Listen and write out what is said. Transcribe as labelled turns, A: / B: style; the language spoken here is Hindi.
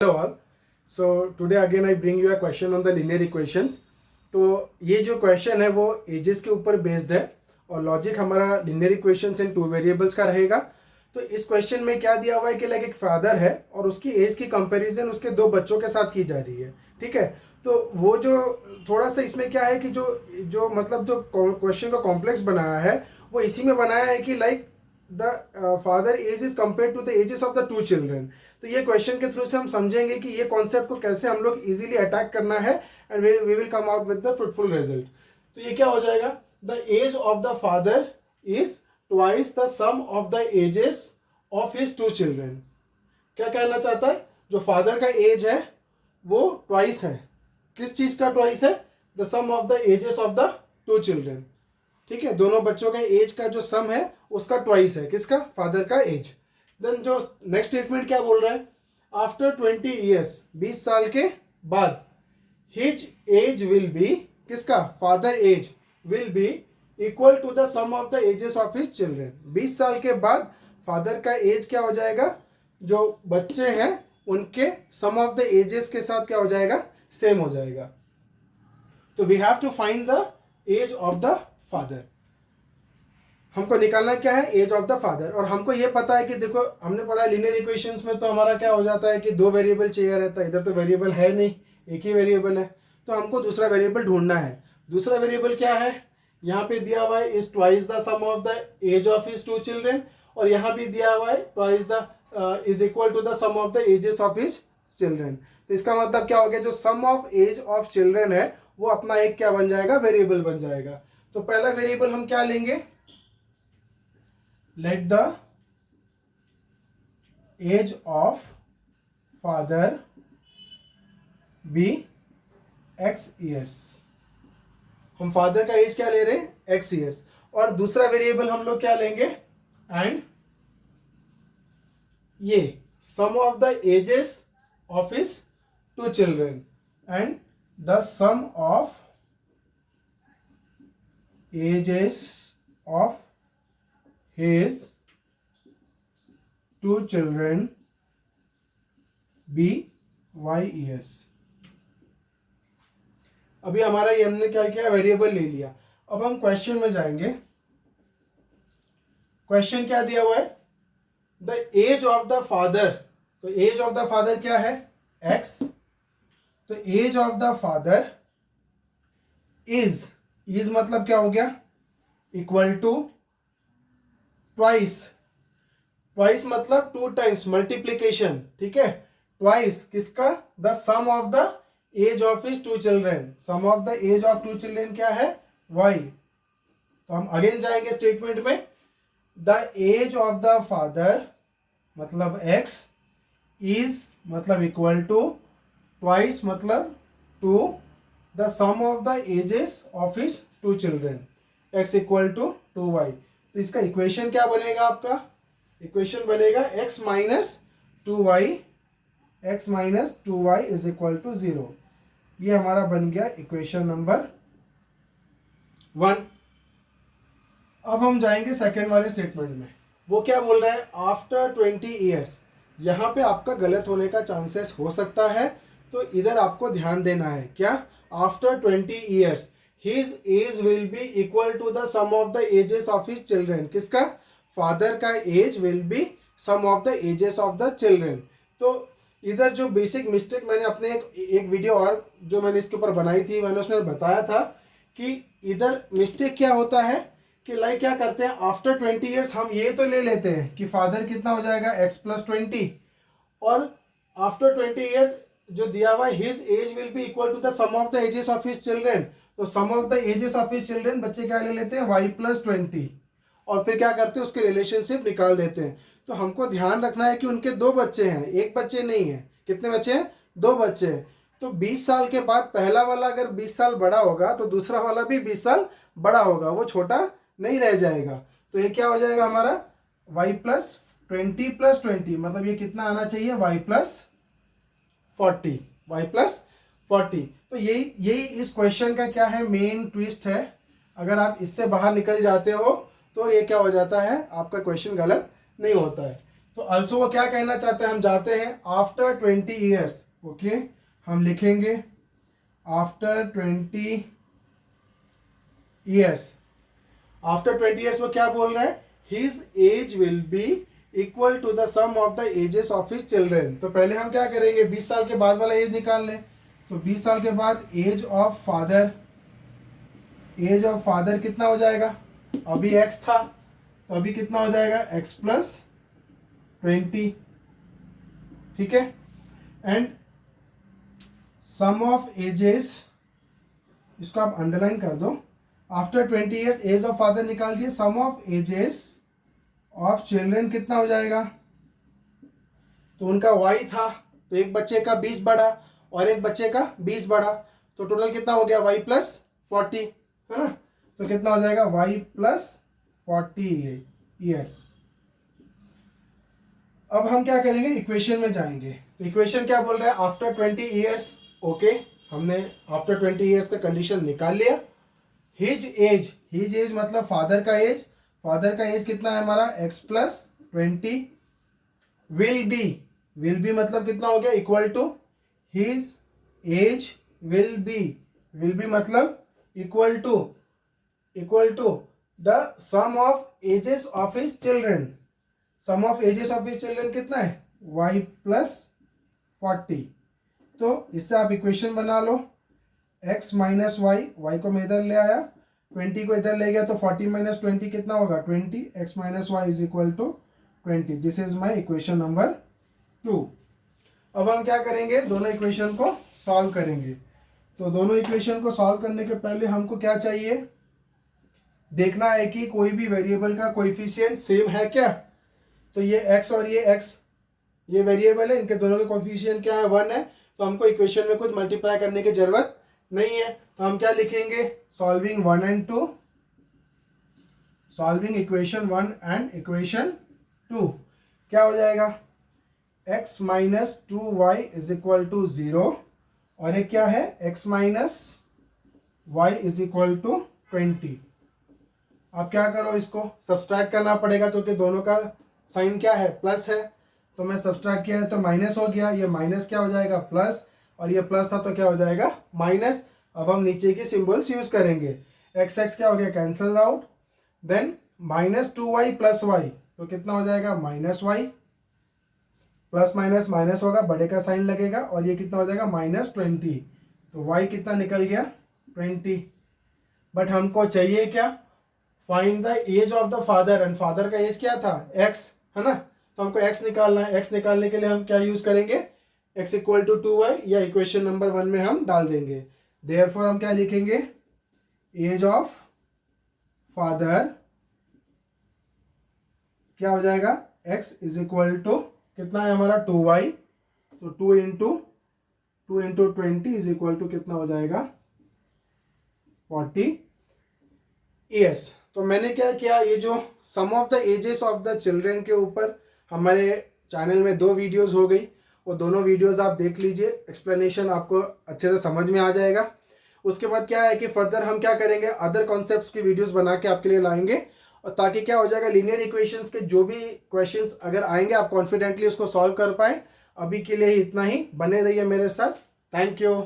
A: Hello all. So today again I bring you a question on the linear equations. तो ये जो क्वेश्चन है वो एजेस के ऊपर बेस्ड है और लॉजिक हमारा लिनियर इक्वेशंस इन टू वेरिएबल्स का रहेगा. तो इस क्वेश्चन में क्या दिया हुआ है कि लाइक एक फादर है और उसकी एज की कंपैरिजन उसके दो बच्चों के साथ की जा रही है. ठीक है, तो वो जो थोड़ा सा इसमें क्या है कि जो जो मतलब जो क्वेश्चन का कॉम्प्लेक्स बनाया है वो इसी में बनाया है कि like the father age is compare to the ages of the two children. तो ये क्वेश्चन के थ्रू से हम समझेंगे कि ये कॉन्सेप्ट को कैसे हम लोग इजीली अटैक करना है and we will come out with the fruitful result. तो ये क्या हो जाएगा, the age of the father is twice the sum of the ages of his two children. क्या कहना चाहता है, जो फादर का एज है वो ट्वाइस है. किस चीज का ट्वाइस है, the sum of the ages of the two children. ठीक है, दोनों बच्चों का एज का जो सम है उसका ट्वाइस है. किसका, फादर का एज. देन जो नेक्स्ट स्टेटमेंट क्या बोल रहा है, आफ्टर 20 ईयर्स 20 साल के बाद हिज एज विल बी, किसका, father age will be equal to the sum of the ages of his children. 20 साल के बाद फादर का एज क्या हो जाएगा, जो बच्चे हैं उनके सम ऑफ द एजेस के साथ क्या हो जाएगा, सेम हो जाएगा. तो we have to find the age of the father. हमको निकालना क्या है, एज ऑफ द फादर. और हमको ये पता है कि देखो हमने पढ़ा है लिनियर इक्वेशंस में, तो हमारा क्या हो जाता है कि दो वेरिएबल चाहिए रहता है. इधर तो वेरिएबल है नहीं, एक ही वेरिएबल है, तो हमको दूसरा वेरिएबल ढूंढना है. दूसरा वेरिएबल क्या है, यहाँ पे दिया हुआ है is twice the sum of the age of his two children, और यहाँ भी दिया हुआ है twice the is equal to the sum of the ages of his children. तो इसका मतलब क्या हो गया, जो sum of age of children है वो अपना एक क्या बन जाएगा, वेरिएबल बन जाएगा. तो पहला वेरिएबल हम क्या लेंगे, let the age of father be x years. हम फादर का एज क्या ले रहे हैं, x years. और दूसरा वेरिएबल हम लोग क्या लेंगे, एंड ये sum of the ages of his two children and the sum of ages of his two children be y years. अभी हमारा ये हमने क्या किया, वेरिएबल ले लिया. अब हम क्वेश्चन में जाएंगे. क्वेश्चन क्या दिया हुआ है, the age of the father. तो एज ऑफ द फादर क्या है, x. तो age of the father is मतलब क्या हो गया, इक्वल टू ट्वाइस मतलब टू टाइम्स मल्टीप्लीकेशन. ठीक है, ट्वाइस किसका, the sum of the age of his two children. Sum of the age of two children क्या है, y. तो हम अगेन जाएंगे स्टेटमेंट में, the age of the father मतलब x इज मतलब इक्वल टू ट्वाइस मतलब two the sum of the ages of his two children, x equal to 2y. तो इसका इक्वेशन क्या बनेगा, आपका इक्वेशन बनेगा x minus two Y is equal to 0. ये हमारा बन गया इक्वेशन नंबर 1. अब हम जाएंगे सेकेंड वाले स्टेटमेंट में. वो क्या बोल रहा है, आफ्टर 20 ईयर्स. यहाँ पे आपका गलत होने का चांसेस हो सकता है, तो इधर आपको ध्यान देना है. क्या, after 20 years his age will be equal to the sum of the ages of his children. किसका, फादर का as will be sum of the ages of the children. तो इधर जो बेसिक मिस्टेक मैंने अपने एक वीडियो और जो मैंने इसके ऊपर बनाई थी, मैंने उसमें बताया था कि इधर मिस्टेक क्या होता है कि लाइक क्या करते हैं, आफ्टर 20 ईयर्स हम ये तो ले लेते हैं कि फादर कितना हो जाएगा, x + 20, और आफ्टर 20 ईयर्स जो दिया हुआ है his age will be equal to the sum of the ages of his children. तो sum of the ages of his children बच्चे क्या ले लेते हैं, y + 20, और फिर क्या करते हैं, उसके रिलेशनशिप निकाल देते हैं. तो हमको ध्यान रखना है कि उनके दो बच्चे हैं, एक बच्चे नहीं है. कितने बच्चे हैं, दो बच्चे हैं. तो 20 साल के बाद पहला वाला अगर 20 साल बड़ा होगा तो दूसरा वाला भी 20 साल बड़ा होगा, वो छोटा नहीं रह जाएगा. तो ये क्या हो जाएगा हमारा, y + 20 मतलब ये कितना आना चाहिए, y + 40. तो यही इस क्वेश्चन का क्या है, मेन ट्विस्ट है. अगर आप इससे बाहर निकल जाते हो तो ये क्या हो जाता है, आपका क्वेश्चन गलत नहीं होता है. तो अल्सो वो क्या कहना चाहते हैं, हम जाते हैं आफ्टर 20 ईयर्स। ओके, हम लिखेंगे आफ्टर 20 ईयर्स। आफ्टर 20 ईयर्स वो क्या बोल रहे हैं, his age will be equal to the sum of the ages of his children. तो पहले हम क्या करेंगे, 20 साल के बाद वाला एज निकाल लें। तो 20 साल के बाद age of father, age of father कितना हो जाएगा, अभी x था तो अभी कितना हो जाएगा, x प्लस 20। ठीक है, एंड सम ऑफ एजेस, इसको आप अंडरलाइन कर दो। After 20 years age of father निकाल दिए, sum of ages of children कितना हो जाएगा, तो उनका y था, तो एक बच्चे का 20 बढ़ा और एक बच्चे का 20 बढ़ा, तो टोटल कितना हो गया, y प्लस 40, है ना। तो कितना हो जाएगा, y प्लस 40 ईयर्स। अब हम क्या करेंगे, इक्वेशन में जाएंगे। तो इक्वेशन क्या बोल रहा है, आफ्टर 20 ईयर्स। ओके, हमने आफ्टर 20 ईयर्स का कंडीशन निकाल लिया। हिज एज, हिज एज मतलब फादर का एज, फादर का एज कितना है हमारा, x प्लस 20। विल बी मतलब कितना हो गया, equal to his age will be मतलब equal to the sum of ages of his children. Sum of ages of his children कितना है, y प्लस 40। तो इससे आप इक्वेशन बना लो, x माइनस y को मैं इधर ले आया, 20 को इधर ले गया, तो 40 माइनस 20 कितना होगा, 20। x minus Y is equal to 20। This is my equation number 2। अब हम क्या करेंगे, दोनों इक्वेशन को सॉल्व करेंगे। तो दोनों इक्वेशन को सॉल्व करने के पहले हमको क्या चाहिए, देखना है कि कोई भी वेरिएबल का कोएफिशिएंट सेम है क्या। तो ये x और ये x, ये वेरिएबल है, इनके दोनों के कोएफिशिएंट क्या है, 1 है। तो हमको इक्वेशन में कुछ मल्टीप्लाई करने की जरूरत नहीं है। तो हम क्या लिखेंगे, solving 1 and 2, solving equation 1 and equation 2, क्या हो जाएगा, x minus 2y is equal to 0, और एक क्या है, x minus y is equal to 20। अब क्या करो, इसको सब्सट्रैक्ट करना पड़ेगा क्योंकि दोनों का साइन क्या है, प्लस है। तो मैं सब्सट्रैक्ट किया है तो माइनस हो गया, ये माइनस क्या हो जाएगा, प्लस, और ये प्लस था तो क्या हो जाएगा, माइनस। अब हम नीचे की सिंबल्स यूज करेंगे, एक्स एक्स क्या हो गया, cancel out, then minus 2y plus Y, तो कितना हो जाएगा, minus Y, plus minus minus होगा, बड़े का साइन लगेगा, और ये कितना हो जाएगा, माइनस 20। तो y कितना निकल गया, 20। बट हमको चाहिए क्या, find the age of the father, and father का एज क्या था, x, है ना। तो हमको x निकालना है। x निकालने के लिए हम क्या यूज करेंगे, x इक्वल टू 2y, या इक्वेशन नंबर 1 में हम डाल देंगे। देयरफॉर हम क्या लिखेंगे, एज ऑफ फादर क्या हो जाएगा, x इज इक्वल टू कितना है हमारा, 2y, तो 2 इंटू 20 इज इक्वल टू कितना हो जाएगा, 40 ईयर्स। तो मैंने क्या किया, ये जो sum of the ages of the children के ऊपर हमारे चैनल में 2 वीडियोस हो गई, वो दोनों वीडियोस आप देख लीजिए, एक्सप्लेनेशन आपको अच्छे से समझ में आ जाएगा। उसके बाद क्या है कि फर्दर हम क्या करेंगे, अदर कॉन्सेप्ट्स की वीडियोस बना के आपके लिए लाएंगे, और ताकि क्या हो जाएगा, लीनियर इक्वेशंस के जो भी क्वेश्चंस अगर आएंगे आप कॉन्फिडेंटली उसको सॉल्व कर पाए। अभी के लिए ही इतना ही, बने रहिए मेरे साथ। Thank you.